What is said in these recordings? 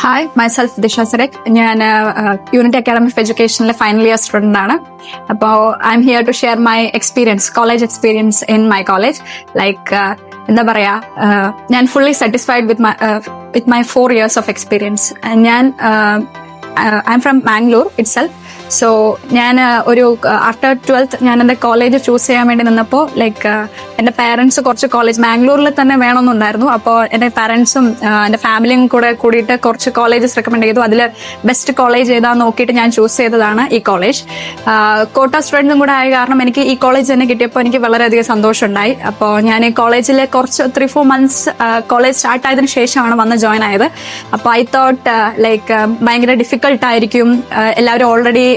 Hi, myself Disha Sarak. ഞാൻ unity academy of എഡ്യൂക്കേഷനിലെ final year student ആണ്. അപ്പോൾ I'm here to share my experience, college experience in my college. Like എന്താ പറയാ, ഞാൻ fully satisfied with my 4 years of experience. ഞാൻ I'm from Mangalore itself. So ഞാൻ ഒരു after 12th ഞാൻ എൻ്റെ കോളേജ് ചൂസ് ചെയ്യാൻ വേണ്ടി നിന്നപ്പോൾ ലൈക്ക് എൻ്റെ പാരൻസ് കുറച്ച് കോളേജ് മാംഗ്ലൂരിൽ തന്നെ വേണമെന്നുണ്ടായിരുന്നു. അപ്പോൾ എൻ്റെ പാരൻസും എൻ്റെ ഫാമിലിയും കൂടിയിട്ട് കുറച്ച് കോളേജസ് റെക്കമെൻഡ് ചെയ്തു. അതിൽ ബെസ്റ്റ് കോളേജ് ഏതാന്ന് നോക്കിയിട്ട് ഞാൻ ചൂസ് ചെയ്തതാണ് ഈ കോളേജ്. കോട്ട സ്റ്റുഡൻറ്റും കൂടെ ആയ കാരണം എനിക്ക് ഈ കോളേജ് തന്നെ കിട്ടിയപ്പോൾ എനിക്ക് വളരെയധികം സന്തോഷമുണ്ടായി. അപ്പോൾ ഞാൻ ഈ കോളേജിൽ കുറച്ച് 3-4 months കോളേജ് സ്റ്റാർട്ട് ആയതിനു ശേഷമാണ് വന്ന് ജോയിൻ ആയത്. അപ്പോൾ ഐ തോട്ട് ലൈക്ക് ഭയങ്കര ഡിഫിക്കൽട്ടായിരിക്കും. എല്ലാവരും ഓൾറെഡി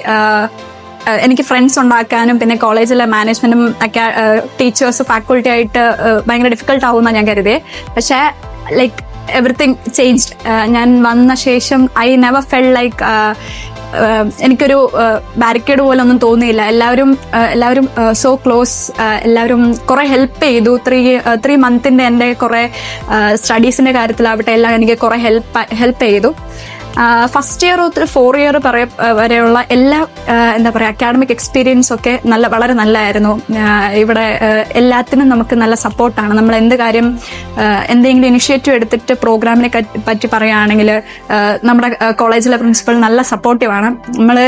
എനിക്ക് ഫ്രണ്ട്സ് ഉണ്ടാക്കാനും പിന്നെ കോളേജിലെ മാനേജ്മെന്റും ഒക്കെ ടീച്ചേഴ്സ് ഫാക്കൾട്ടി ആയിട്ട് ഭയങ്കര ഡിഫിക്കൽട്ട് ആവുമെന്നാണ് ഞാൻ കരുതിയത്. പക്ഷേ ലൈക്ക് എവറിത്തിങ് ചേഞ്ച്ഡ്. ഞാൻ വന്ന ശേഷം ഐ നെവർ ഫെൽ ലൈക്ക് എനിക്കൊരു ബാരിക്കേഡ് പോലെ ഒന്നും തോന്നിയില്ല. എല്ലാവരും സോ ക്ലോസ്. എല്ലാവരും കുറെ ഹെൽപ്പ് ചെയ്തു. 3 months എൻ്റെ കുറെ സ്റ്റഡീസിന്റെ കാര്യത്തിലാവട്ടെ എല്ലാം എനിക്ക് കുറെ ഹെൽപ്പ് ചെയ്തു. ഫസ്റ്റ് ഇയർ തൊട്ട് 4 year വരെയുള്ള എല്ലാ എന്താ പറയുക അക്കാഡമിക് എക്സ്പീരിയൻസ് ഒക്കെ വളരെ നല്ലതായിരുന്നു. ഇവിടെ എല്ലാത്തിനും നമുക്ക് നല്ല സപ്പോർട്ടാണ്. നമ്മൾ എന്ത് കാര്യം എന്തെങ്കിലും ഇനിഷ്യേറ്റീവ് എടുത്തിട്ട് പ്രോഗ്രാമിനെ പറ്റി പറയുകയാണെങ്കിൽ നമ്മുടെ കോളേജിലെ പ്രിൻസിപ്പൽ നല്ല സപ്പോർട്ടീവാണ്. നമ്മൾ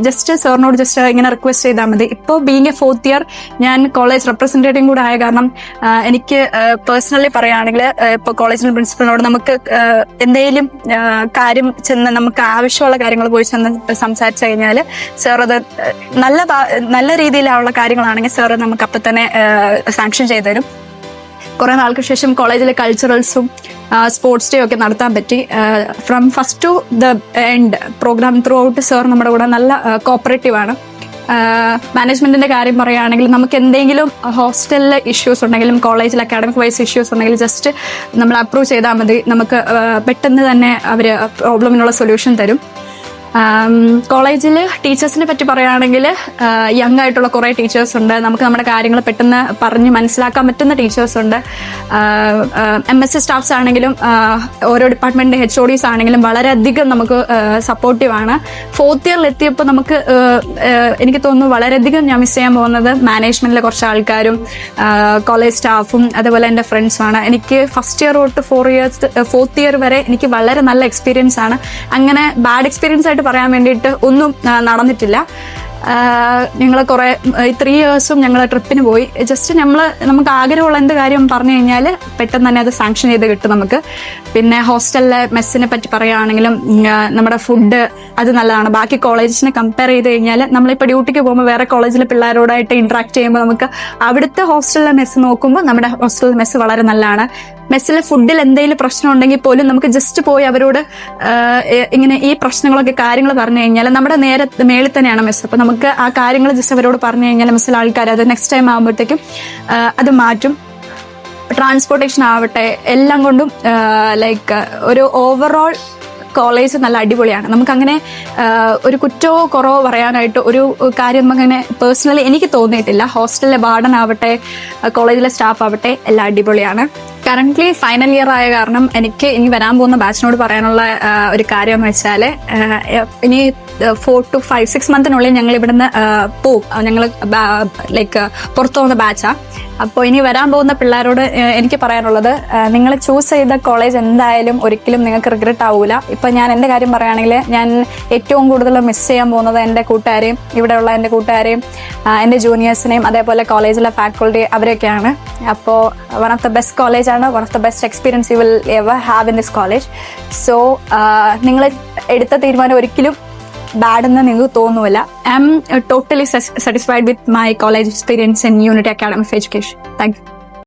ജസ്റ്റ് സാറിനോട് ജസ്റ്റ് ഇങ്ങനെ റിക്വസ്റ്റ് ചെയ്താൽ മതി. ഇപ്പോൾ ബീങ് എ 4th year ഞാൻ കോളേജ് റെപ്രസെൻറ്റേറ്റീവ് കൂടെ ആയ കാരണം എനിക്ക് പേഴ്സണലി പറയുകയാണെങ്കിൽ ഇപ്പോൾ കോളേജിലെ പ്രിൻസിപ്പലിനോട് നമുക്ക് എന്തെങ്കിലും കാര്യം ചെന്ന് നമുക്ക് ആവശ്യമുള്ള കാര്യങ്ങൾ പോയി ചെന്ന് സംസാരിച്ചു കഴിഞ്ഞാൽ സാർ അത് നല്ല രീതിയിലുള്ള കാര്യങ്ങളാണെങ്കിൽ സാർ നമുക്ക് അപ്പം തന്നെ സാങ്ഷൻ ചെയ്തു തരും. കുറെ നാൾക്ക് ശേഷം കോളേജിലെ കൾച്ചറൽസും സ്പോർട്സ് ഡേ ഒക്കെ നടത്താൻ പറ്റി. From first to the end program throughout sir നമ്മുടെ കൂടെ നല്ല കോപ്പറേറ്റീവാണ്. മാനേജ്മെന്റിന്റെ കാര്യം പറയുകയാണെങ്കിൽ നമുക്ക് എന്തെങ്കിലും ഹോസ്റ്റലിലെ ഇഷ്യൂസ് ഉണ്ടെങ്കിലും കോളേജിൽ അക്കാഡമിക് വൈസ് ഇഷ്യൂസ് ഉണ്ടെങ്കിലും ജസ്റ്റ് നമ്മൾ അപ്രൂവ് ചെയ്താൽ മതി. നമുക്ക് പെട്ടെന്ന് തന്നെ അവർ പ്രോബ്ലമിനുള്ള സൊല്യൂഷൻ തരും. കോളേജിൽ ടീച്ചേഴ്സിനെ പറ്റി പറയുകയാണെങ്കിൽ യങ് ആയിട്ടുള്ള കുറേ ടീച്ചേഴ്സ് ഉണ്ട്. നമുക്ക് നമ്മുടെ കാര്യങ്ങൾ പെട്ടെന്ന് പറഞ്ഞ് മനസ്സിലാക്കാൻ പറ്റുന്ന ടീച്ചേഴ്സ് ഉണ്ട്. MSc സ്റ്റാഫ്സ് ആണെങ്കിലും ഓരോ ഡിപ്പാർട്ട്മെന്റിന്റെ HODs ആണെങ്കിലും വളരെയധികം നമുക്ക് സപ്പോർട്ടീവാണ്. 4th year എത്തിയപ്പോൾ നമുക്ക് എനിക്ക് തോന്നുന്നു വളരെയധികം ഞാൻ മിസ് ചെയ്യാൻ പോകുന്നത് മാനേജ്മെന്റിലെ കുറച്ച് ആൾക്കാരും കോളേജ് സ്റ്റാഫും അതുപോലെ എൻ്റെ ഫ്രണ്ട്സുമാണ്. എനിക്ക് ഫസ്റ്റ് ഇയർ തൊട്ട് 4th year വരെ എനിക്ക് വളരെ നല്ല എക്സ്പീരിയൻസ് ആണ്. അങ്ങനെ ബാഡ് എക്സ്പീരിയൻസ് ആയിട്ട് പറയാൻ വേണ്ടിയിട്ട് ഒന്നും നടന്നിട്ടില്ല. ഞങ്ങൾ കുറെ 3 years ഞങ്ങൾ ട്രിപ്പിന് പോയി. ജസ്റ്റ് നമുക്ക് ആഗ്രഹമുള്ള എന്ത് കാര്യം പറഞ്ഞു കഴിഞ്ഞാൽ പെട്ടെന്ന് തന്നെ അത് സാങ്ഷൻ ചെയ്ത് കിട്ടും നമുക്ക്. പിന്നെ ഹോസ്റ്റലിലെ മെസ്സിനെ പറ്റി പറയുകയാണെങ്കിലും നമ്മുടെ ഫുഡ് അത് നല്ലതാണ്. ബാക്കി കോളേജസിനെ കമ്പയർ ചെയ്ത് കഴിഞ്ഞാൽ നമ്മളിപ്പോൾ ഡ്യൂട്ടിക്ക് പോകുമ്പോൾ വേറെ കോളേജിലെ പിള്ളേരോടായിട്ട് ഇന്ററാക്ട് ചെയ്യുമ്പോൾ നമുക്ക് അവിടുത്തെ ഹോസ്റ്റലിലെ മെസ്സ് നോക്കുമ്പോൾ നമ്മുടെ ഹോസ്റ്റലിലെ മെസ്സ് വളരെ നല്ലതാണ്. മെസ്സിലെ ഫുഡിൽ എന്തെങ്കിലും പ്രശ്നം ഉണ്ടെങ്കിൽ പോലും നമുക്ക് ജസ്റ്റ് പോയി അവരോട് ഇങ്ങനെ ഈ പ്രശ്നങ്ങളൊക്കെ കാര്യങ്ങൾ പറഞ്ഞു കഴിഞ്ഞാൽ നമ്മുടെ നേരെ മേളിൽ തന്നെയാണ് മെസ്സ്. അപ്പോൾ നമുക്ക് ആ കാര്യങ്ങൾ ജസ്റ്റ് അവരോട് പറഞ്ഞു കഴിഞ്ഞാൽ മെസ്സിലെ ആൾക്കാർ അത് നെക്സ്റ്റ് ടൈം ആകുമ്പോഴത്തേക്കും അത് മാറ്റും. ട്രാൻസ്പോർട്ടേഷൻ ആവട്ടെ എല്ലാം കൊണ്ടും ലൈക്ക് ഒരു ഓവറോൾ കോളേജ് നല്ല അടിപൊളിയാണ്. നമുക്കങ്ങനെ ഒരു കുറ്റമോ കുറവോ പറയാനായിട്ട് ഒരു കാര്യം നമുക്കങ്ങനെ പേഴ്സണലി എനിക്ക് തോന്നിയിട്ടില്ല. ഹോസ്റ്റലിലെ വാർഡൻ ആവട്ടെ കോളേജിലെ സ്റ്റാഫ് ആവട്ടെ എല്ലാം അടിപൊളിയാണ്. കറന്റ്ലി ഫൈനൽ ഇയർ ആയ കാരണം എനിക്ക് ഇനി വരാൻ പോകുന്ന ബാച്ചിനോട് പറയാനുള്ള ഒരു കാര്യം എന്ന് വെച്ചാൽ ഇനി 4 to 5-6 months ഞങ്ങൾ ഇവിടുന്ന് പോവും. ഞങ്ങൾ ലൈക്ക് പുറത്തു പോകുന്ന ബാച്ചാ. അപ്പോൾ ഇനി വരാൻ പോകുന്ന പിള്ളേരോട് എനിക്ക് പറയാനുള്ളത്, നിങ്ങൾ ചൂസ് ചെയ്ത കോളേജ് എന്തായാലും ഒരിക്കലും നിങ്ങൾക്ക് റിഗ്രറ്റ് ആവൂല. ഇപ്പം ഞാൻ എൻ്റെ കാര്യം പറയുകയാണെങ്കിൽ ഞാൻ ഏറ്റവും കൂടുതൽ മിസ് ചെയ്യാൻ പോകുന്നത് എൻ്റെ കൂട്ടുകാരെയും ഇവിടെയുള്ള എൻ്റെ കൂട്ടുകാരെയും എൻ്റെ ജൂനിയേഴ്സിനെയും അതേപോലെ കോളേജിലെ ഫാക്കൾട്ടി അവരൊക്കെയാണ്. അപ്പോൾ വൺ ഓഫ് ദ ബെസ്റ്റ് കോളേജാണ്, one of the best experience you will ever have in this college. So നിങ്ങൾ എടുത്ത തീരുമാനം ഒരിക്കലും ബാഡ് എന്ന് നിങ്ങൾക്ക് തോന്നുന്നില്ല. I am totally satisfied with my college experience in unity academy of education. Thank you.